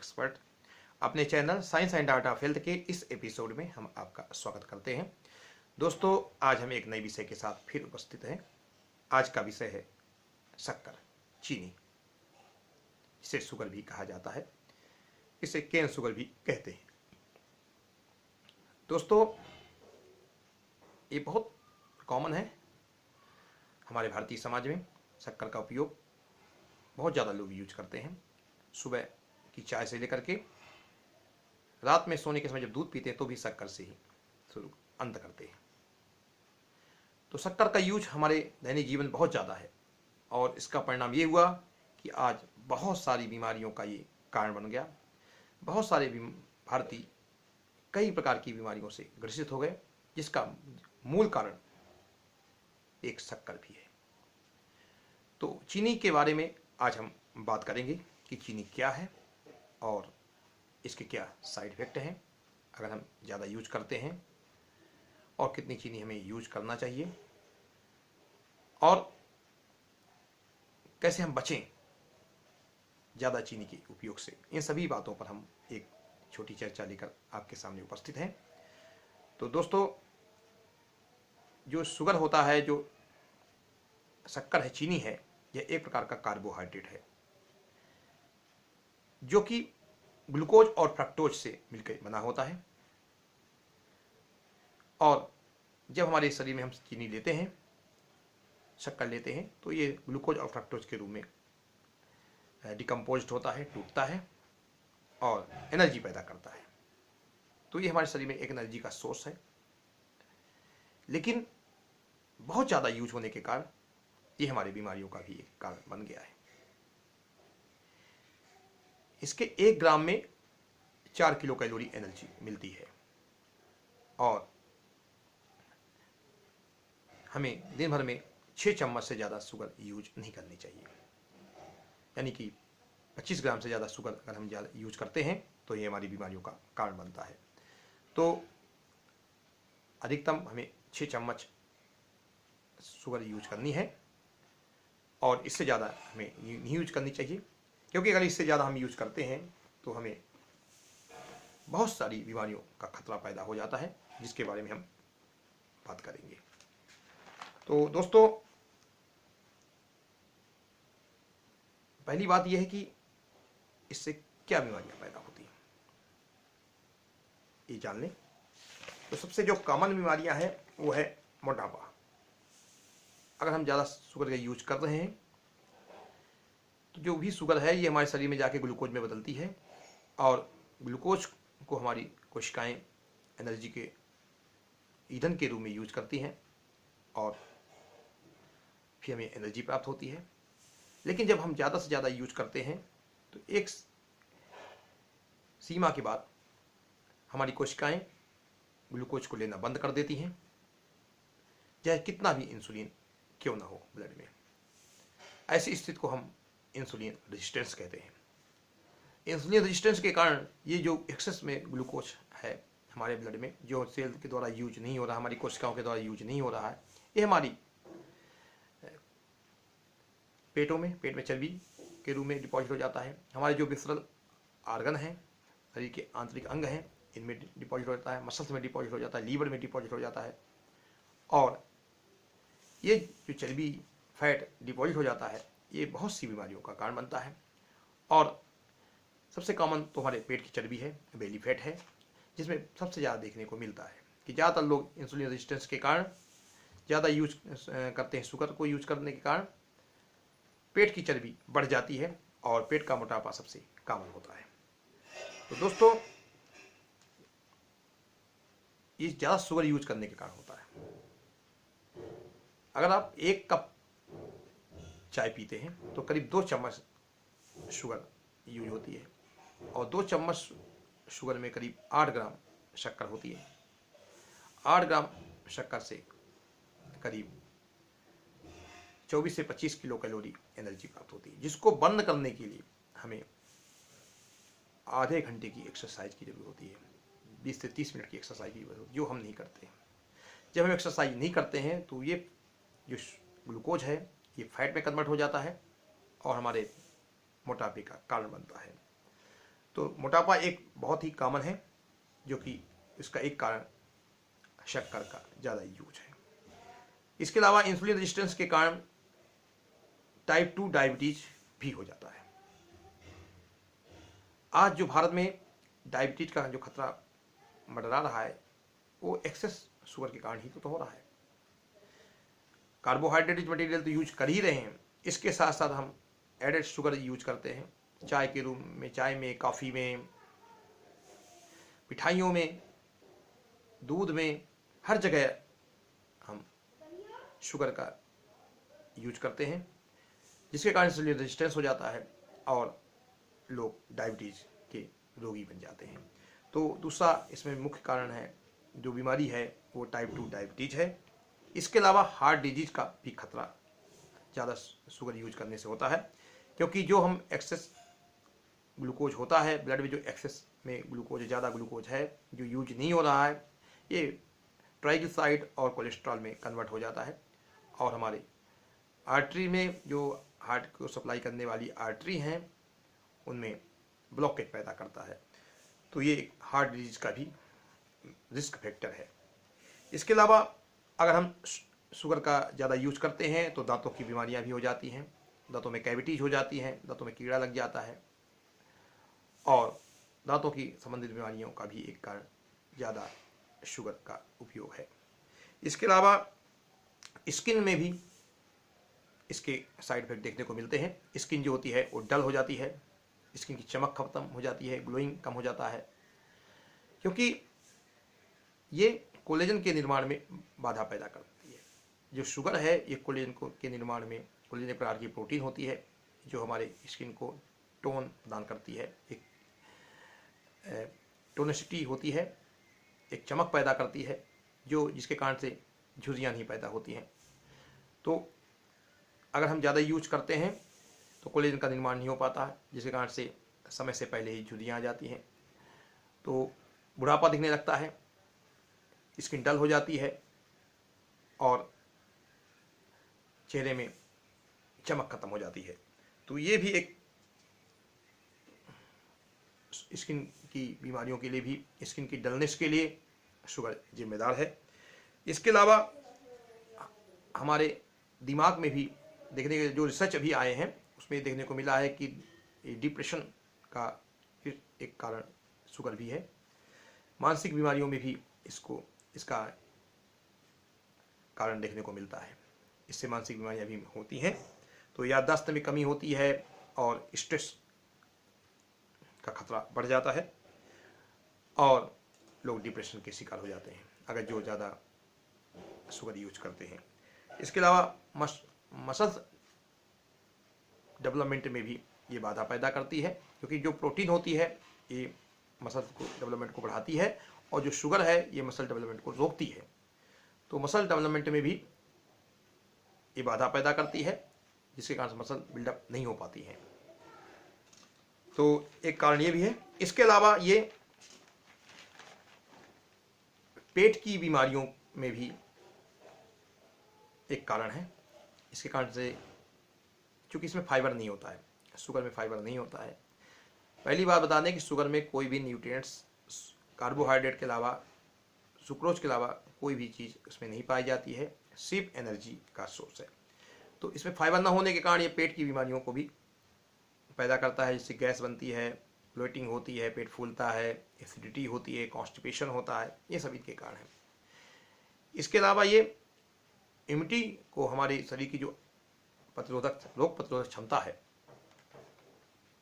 Expert. अपने channel science and art of health के इस एपिसोड में हम आपका स्वागत करते हैं। दोस्तों, आज हम एक नए विषय के साथ फिर उपस्थित हैं। आज का विषय है शक्कर, चीनी। इसे शुगर भी कहा जाता है, इसे केन शुगर भी कहते हैं। दोस्तों, ये बहुत कॉमन है हमारे भारतीय समाज में। शक्कर का उपयोग बहुत ज़्यादा लोग यूज करते हैं। सुबह की चाय से लेकर के रात में सोने के समय जब दूध पीते हैं तो भी शक्कर से ही शुरू अंत करते हैं। तो शक्कर का यूज हमारे दैनिक जीवन बहुत ज़्यादा है और इसका परिणाम ये हुआ कि आज बहुत सारी बीमारियों का ये कारण बन गया। बहुत सारे भारतीय कई प्रकार की बीमारियों से ग्रसित हो गए, जिसका मूल कारण एक शक्कर भी है। तो चीनी के बारे में आज हम बात करेंगे कि चीनी क्या है और इसके क्या साइड इफेक्ट हैं अगर हम ज़्यादा यूज करते हैं, और कितनी चीनी हमें यूज करना चाहिए, और कैसे हम बचें ज़्यादा चीनी के उपयोग से। इन सभी बातों पर हम एक छोटी चर्चा लेकर आपके सामने उपस्थित हैं। तो दोस्तों, जो शुगर होता है, जो शक्कर है, चीनी है, यह एक प्रकार का कार्बोहाइड्रेट है जो कि ग्लूकोज और फ्रक्टोज से मिलकर बना होता है। और जब हमारे शरीर में हम चीनी लेते हैं, शक्कर लेते हैं, तो ये ग्लूकोज और फ्रक्टोज के रूप में डिकम्पोज्ड होता है, टूटता है और एनर्जी पैदा करता है। तो ये हमारे शरीर में एक एनर्जी का सोर्स है। लेकिन बहुत ज़्यादा यूज होने के कारण ये हमारी बीमारियों का भी एक कारण बन गया है। इसके 1 ग्राम में 4 किलो कैलोरी एनर्जी मिलती है और हमें दिन भर में 6 चम्मच से ज़्यादा शुगर यूज नहीं करनी चाहिए। यानी कि 25 ग्राम से ज़्यादा शुगर अगर हम ज़्यादा यूज करते हैं तो ये हमारी बीमारियों का कारण बनता है। तो अधिकतम हमें 6 चम्मच शुगर यूज करनी है और इससे ज़्यादा हमें नहीं यूज करनी चाहिए, क्योंकि अगर इससे ज़्यादा हम यूज करते हैं तो हमें बहुत सारी बीमारियों का खतरा पैदा हो जाता है, जिसके बारे में हम बात करेंगे। तो दोस्तों, पहली बात यह है कि इससे क्या बीमारियां पैदा होती हैं, ये जान लें। तो सबसे जो कॉमन बीमारियां हैं वो है मोटापा। अगर हम ज़्यादा शुगर का यूज कर रहे हैं तो जो भी शुगर है ये हमारे शरीर में जाके ग्लूकोज में बदलती है और ग्लूकोज को हमारी कोशिकाएं एनर्जी के ईंधन के रूप में यूज करती हैं और फिर हमें एनर्जी प्राप्त होती है। लेकिन जब हम ज़्यादा से ज़्यादा यूज करते हैं तो एक सीमा के बाद हमारी कोशिकाएं ग्लूकोज को लेना बंद कर देती हैं, चाहे कितना भी इंसुलिन क्यों ना हो ब्लड में। ऐसी स्थिति को हम इंसुलिन रेजिस्टेंस कहते हैं। इंसुलिन रेजिस्टेंस के कारण ये जो एक्सेस में ग्लूकोज है हमारे ब्लड में, जो सेल के द्वारा यूज नहीं हो रहा, हमारी कोशिकाओं के द्वारा यूज नहीं हो रहा है, ये हमारी पेट में चर्बी के रूप में डिपॉजिट हो जाता है। हमारे जो विसरल आर्गन हैं, शरीर के आंतरिक अंग हैं, इनमें डिपॉजिट हो जाता है, मसल्स में डिपॉजिट हो जाता है, लीवर में डिपॉजिट हो जाता है। और ये जो चर्बी, फैट डिपॉजिट हो जाता है, ये बहुत सी बीमारियों का कारण बनता है। और सबसे कॉमन तो हमारे पेट की चर्बी है, बेली फैट है, जिसमें सबसे ज़्यादा देखने को मिलता है कि ज़्यादातर लोग इंसुलिन रेजिस्टेंस के कारण ज़्यादा यूज करते हैं। शुगर को यूज करने के कारण पेट की चर्बी बढ़ जाती है और पेट का मोटापा सबसे कॉमन होता है। तो दोस्तों, ये ज़्यादा शुगर यूज करने के कारण होता है। अगर आप 1 कप चाय पीते हैं तो करीब 2 चम्मच शुगर यूज होती है और 2 चम्मच शुगर में करीब 8 ग्राम शक्कर होती है। 8 ग्राम शक्कर से करीब 24 से 25 किलो कैलोरी एनर्जी प्राप्त होती है, जिसको बंद करने के लिए हमें आधे घंटे की एक्सरसाइज की जरूरत होती है। 20 से 30 मिनट की एक्सरसाइज की जरूरत होती है, जो हम नहीं करते हैं। जब हम एक्सरसाइज नहीं करते हैं तो ये जो ग्लूकोज है ये फैट में कन्वर्ट हो जाता है और हमारे मोटापे का कारण बनता है। तो मोटापा एक बहुत ही कॉमन है, जो कि इसका एक कारण शक्कर का ज़्यादा यूज है। इसके अलावा इंसुलिन रेजिस्टेंस के कारण टाइप 2 डायबिटीज भी हो जाता है। आज जो भारत में डायबिटीज का जो खतरा मंडरा रहा है वो एक्सेस शुगर के कारण ही तो हो रहा है। कार्बोहाइड्रेट मटेरियल तो यूज कर ही रहे हैं, इसके साथ साथ हम एडेड शुगर यूज करते हैं, चाय के रूम में, चाय में, कॉफ़ी में, मिठाइयों में, दूध में, हर जगह हम शुगर का यूज करते हैं, जिसके कारण इंसुलिन रेजिस्टेंस हो जाता है और लोग डायबिटीज़ के रोगी बन जाते हैं। तो दूसरा इसमें मुख्य कारण है, जो बीमारी है वो टाइप 2 डायबिटीज़ है। इसके अलावा हार्ट डिजीज का भी खतरा ज़्यादा शुगर यूज करने से होता है, क्योंकि जो हम एक्सेस ग्लूकोज होता है ब्लड में, जो एक्सेस में ग्लूकोज, ज़्यादा ग्लूकोज है जो यूज नहीं हो रहा है, ये ट्राइग्लिसराइड और कोलेस्ट्रॉल में कन्वर्ट हो जाता है और हमारे आर्टरी में, जो हार्ट को सप्लाई करने वाली आर्टरी हैं, उनमें ब्लॉकेज पैदा करता है। तो ये हार्ट डिजीज का भी रिस्क फैक्टर है। इसके अलावा अगर हम शुगर का ज़्यादा यूज करते हैं तो दांतों की बीमारियां भी हो जाती हैं, दांतों में कैविटीज हो जाती हैं, दांतों में कीड़ा लग जाता है और दांतों की संबंधित बीमारियों का भी एक कारण ज़्यादा शुगर का उपयोग है। इसके अलावा स्किन में भी इसके साइड इफेक्ट देखने को मिलते हैं। स्किन जो होती है वो डल हो जाती है, स्किन की चमक खत्म हो जाती है, ग्लोइंग कम हो जाता है, क्योंकि ये कोलेजन के निर्माण में बाधा पैदा करती है। जो शुगर है ये कोलेजन के निर्माण में, कोलेजन एक प्रकार की प्रोटीन होती है जो हमारे स्किन को टोन प्रदान करती है, एक टोनिसिटी होती है, एक चमक पैदा करती है, जो जिसके कारण से झुर्रियाँ नहीं पैदा होती हैं। तो अगर हम ज़्यादा यूज करते हैं तो कोलेजन का निर्माण नहीं हो पाता है, जिसके कारण से समय से पहले ही झुर्रियाँ आ जाती हैं, तो बुढ़ापा दिखने लगता है, स्किन डल हो जाती है और चेहरे में चमक खत्म हो जाती है। तो ये भी एक स्किन की बीमारियों के लिए भी, स्किन की डलनेस के लिए शुगर जिम्मेदार है। इसके अलावा हमारे दिमाग में भी देखने के जो रिसर्च अभी आए हैं उसमें देखने को मिला है कि डिप्रेशन का एक कारण शुगर भी है। मानसिक बीमारियों में भी इसका कारण देखने को मिलता है, इससे मानसिक बीमारियां भी होती हैं। तो याददाश्त में कमी होती है और स्ट्रेस का खतरा बढ़ जाता है और लोग डिप्रेशन के शिकार हो जाते हैं अगर जो ज़्यादा शुगर यूज करते हैं। इसके अलावा मसल्स डेवलपमेंट में भी ये बाधा पैदा करती है, क्योंकि जो प्रोटीन होती है ये मसल को डेवलपमेंट को बढ़ाती है और जो शुगर है ये मसल डेवलपमेंट को रोकती है। तो मसल डेवलपमेंट में भी ये बाधा पैदा करती है, जिसके कारण मसल बिल्डअप नहीं हो पाती है। तो एक कारण ये भी है। इसके अलावा ये पेट की बीमारियों में भी एक कारण है। इसके कारण से, क्योंकि इसमें फाइबर नहीं होता है, शुगर में फाइबर नहीं होता है। पहली बात बता दें कि शुगर में कोई भी न्यूट्रिएंट्स, कार्बोहाइड्रेट के अलावा, सुक्रोज के अलावा कोई भी चीज़ उसमें नहीं पाई जाती है, सिर्फ एनर्जी का सोर्स है। तो इसमें फाइबर ना होने के कारण ये पेट की बीमारियों को भी पैदा करता है, जिससे गैस बनती है, ब्लोटिंग होती है, पेट फूलता है, एसिडिटी होती है, कॉन्स्टिपेशन होता है, ये सभी के कारण है। इसके अलावा ये इम्यूनिटी को, हमारे शरीर की जो रोग प्रतिरोधक क्षमता है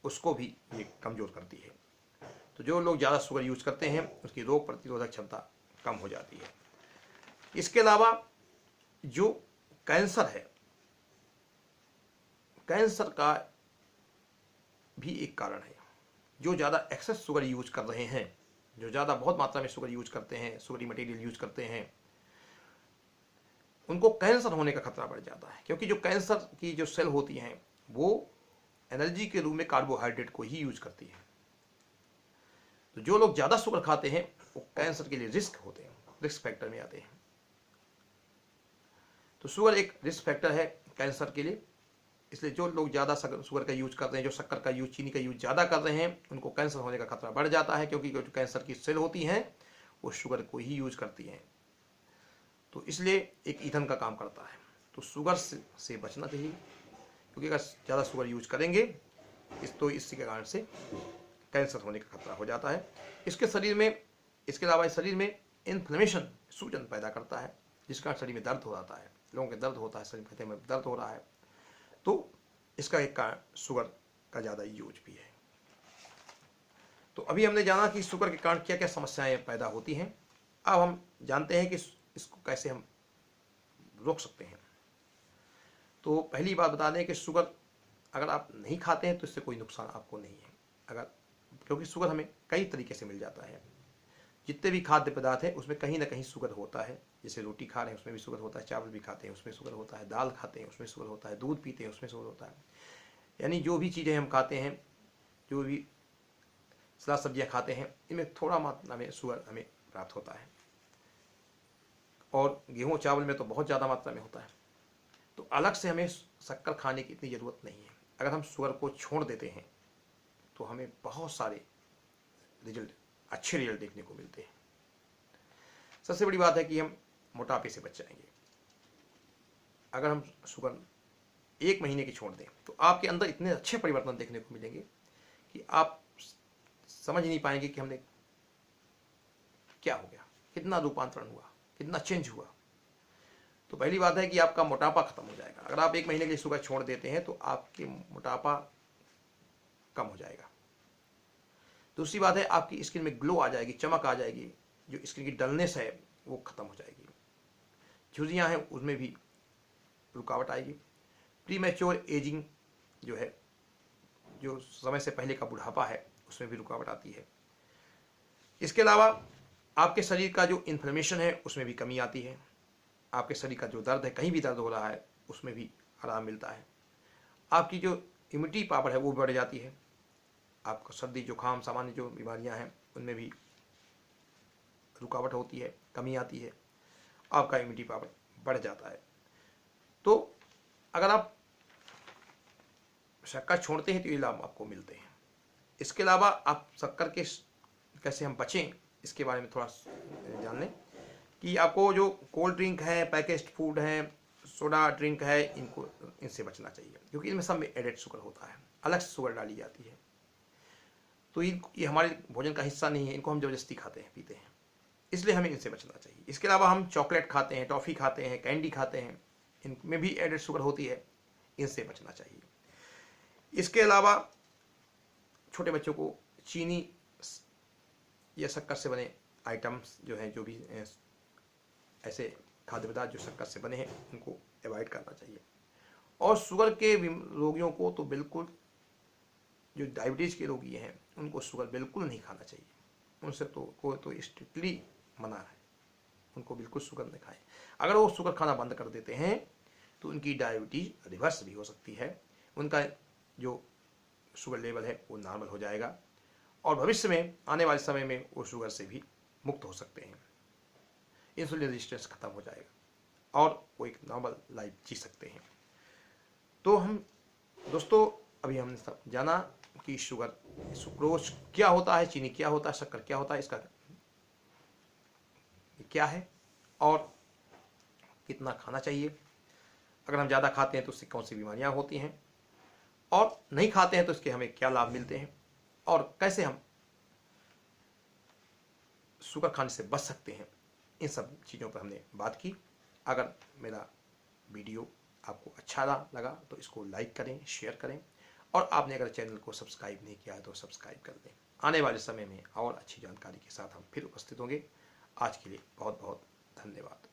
उसको भी ये कमज़ोर करती है। तो जो लोग ज़्यादा शुगर यूज करते हैं उसकी रोग प्रतिरोधक क्षमता कम हो जाती है। इसके अलावा जो कैंसर है, कैंसर का भी एक कारण है। जो ज़्यादा एक्सेस शुगर यूज कर रहे हैं, जो ज़्यादा बहुत मात्रा में शुगर यूज करते हैं, शुगरी मटेरियल यूज करते हैं, उनको कैंसर होने का खतरा बढ़ जाता है, क्योंकि जो कैंसर की जो सेल होती हैं वो एनर्जी के रूप में कार्बोहाइड्रेट को ही यूज करती है। तो जो लोग ज़्यादा शुगर खाते हैं वो कैंसर के लिए रिस्क होते हैं, रिस्क फैक्टर में आते हैं। तो शुगर एक रिस्क फैक्टर है कैंसर के लिए। इसलिए जो लोग ज़्यादा शुगर का यूज करते हैं, जो शक्कर का यूज, चीनी का यूज ज़्यादा कर रहे हैं, उनको कैंसर होने का खतरा बढ़ जाता है, क्योंकि जो कैंसर की सेल होती हैं वो शुगर को ही यूज करती हैं। तो इसलिए एक ईंधन का काम करता है। तो शुगर से बचना चाहिए, क्योंकि अगर ज़्यादा शुगर यूज करेंगे तो इसके कारण से कैंसर होने का खतरा हो जाता है। इसके अलावा शरीर में इन्फ्लेमेशन, सूजन पैदा करता है, जिस कारण शरीर में दर्द हो जाता है। लोगों के दर्द होता है, शरीर कहते हैं दर्द हो रहा है, तो इसका एक कारण शुगर का ज़्यादा यूज भी है। तो अभी हमने जाना कि शुगर के कारण क्या क्या समस्याएं पैदा होती हैं। अब हम जानते हैं कि इसको कैसे हम रोक सकते हैं। तो पहली बात बता दें कि शुगर अगर आप नहीं खाते हैं तो इससे कोई नुकसान आपको नहीं है, क्योंकि शुगर हमें कई तरीके से मिल जाता है। जितने भी खाद्य पदार्थ है उसमें कहीं ना कहीं शुगर होता है। जैसे रोटी खा रहे हैं उसमें भी शुगर होता है, चावल भी खाते हैं उसमें शुगर होता है, दाल खाते हैं उसमें शुगर होता है, दूध पीते हैं उसमें शुगर होता है। यानी जो भी चीज़ें हम खाते हैं, जो भी सलाद सब्जियां खाते हैं, इनमें थोड़ा मात्रा में शुगर हमें प्राप्त होता है, और गेहूँ चावल में तो बहुत ज़्यादा मात्रा में होता है। तो अलग से हमें शक्कर खाने की इतनी ज़रूरत नहीं है। अगर हम शुगर को छोड़ देते हैं तो हमें बहुत सारे अच्छे रिजल्ट देखने को मिलते हैं। सबसे बड़ी बात है कि हम मोटापे से बच जाएंगे। अगर हम शुगर 1 महीने की छोड़ दें तो आपके अंदर इतने अच्छे परिवर्तन देखने को मिलेंगे कि आप समझ नहीं पाएंगे कि हमने क्या हो गया, कितना रूपांतरण हुआ, कितना चेंज हुआ। तो पहली बात है कि आपका मोटापा खत्म हो जाएगा। अगर आप 1 महीने के लिए शुगर छोड़ देते हैं तो आपके मोटापा कम हो जाएगा। दूसरी बात है, आपकी स्किन में ग्लो आ जाएगी, चमक आ जाएगी, जो स्किन की डलनेस है वो खत्म हो जाएगी, झुर्रियाँ हैं उसमें भी रुकावट आएगी, प्रीमैच्योर एजिंग जो है, जो समय से पहले का बुढ़ापा है, उसमें भी रुकावट आती है। इसके अलावा आपके शरीर का जो इन्फ्लेमेशन है उसमें भी कमी आती है। आपके शरीर का जो दर्द है, कहीं भी दर्द हो रहा है, उसमें भी आराम मिलता है। आपकी जो इम्यूनिटी पावर है वो बढ़ जाती है। आपको सर्दी जुकाम सामान्य जो बीमारियां हैं उनमें भी रुकावट होती है, कमी आती है, आपका इम्यूनिटी पावर बढ़ जाता है। तो अगर आप शक्कर छोड़ते हैं तो ये लाभ आपको मिलते हैं। इसके अलावा आप शक्कर के कैसे हम बचें इसके बारे में थोड़ा जान लें कि आपको जो कोल्ड ड्रिंक है, पैकेज्ड फूड है, सोडा ड्रिंक है, इनसे बचना चाहिए, क्योंकि इनमें सब में एडेड शुगर होता है, अलग से शुगर डाली जाती है। तो ये हमारे भोजन का हिस्सा नहीं है, इनको हम जबरदस्ती खाते हैं, पीते हैं, इसलिए हमें इनसे बचना चाहिए। इसके अलावा हम चॉकलेट खाते हैं, टॉफ़ी खाते हैं, कैंडी खाते हैं, इनमें भी एडेड शुगर होती है, इनसे बचना चाहिए। इसके अलावा छोटे बच्चों को चीनी या शक्कर से बने आइटम्स जो हैं, जो भी ऐसे खाद्य पदार्थ जो शक्कर से बने हैं, उनको अवॉइड करना चाहिए। और शुगर के रोगियों को तो बिल्कुल, जो डायबिटीज़ के रोगी हैं उनको शुगर बिल्कुल नहीं खाना चाहिए। उनसे तो स्ट्रिक्टली मना है, उनको बिल्कुल शुगर नहीं खाएं। अगर वो शुगर खाना बंद कर देते हैं तो उनकी डायबिटीज़ रिवर्स भी हो सकती है, उनका जो शुगर लेवल है वो नॉर्मल हो जाएगा, और भविष्य में आने वाले समय में वो शुगर से भी मुक्त हो सकते हैं। इंसुलिन रेजिस्टेंस खत्म हो जाएगा और वो एक नॉर्मल लाइफ जी सकते हैं। तो हम दोस्तों अभी हमने सब जाना कि शुगर, सुक्रोज क्या होता है, चीनी क्या होता है, शक्कर क्या होता है, इसका क्या है और कितना खाना चाहिए। अगर हम ज़्यादा खाते हैं तो उससे कौन सी बीमारियां होती हैं, और नहीं खाते हैं तो इसके हमें क्या लाभ मिलते हैं, और कैसे हम शुगर खाने से बच सकते हैं। इन सब चीज़ों पर हमने बात की। अगर मेरा वीडियो आपको अच्छा लगा तो इसको लाइक करें, शेयर करें, और आपने अगर चैनल को सब्सक्राइब नहीं किया है तो सब्सक्राइब कर दें। आने वाले समय में और अच्छी जानकारी के साथ हम फिर उपस्थित होंगे। आज के लिए बहुत बहुत धन्यवाद।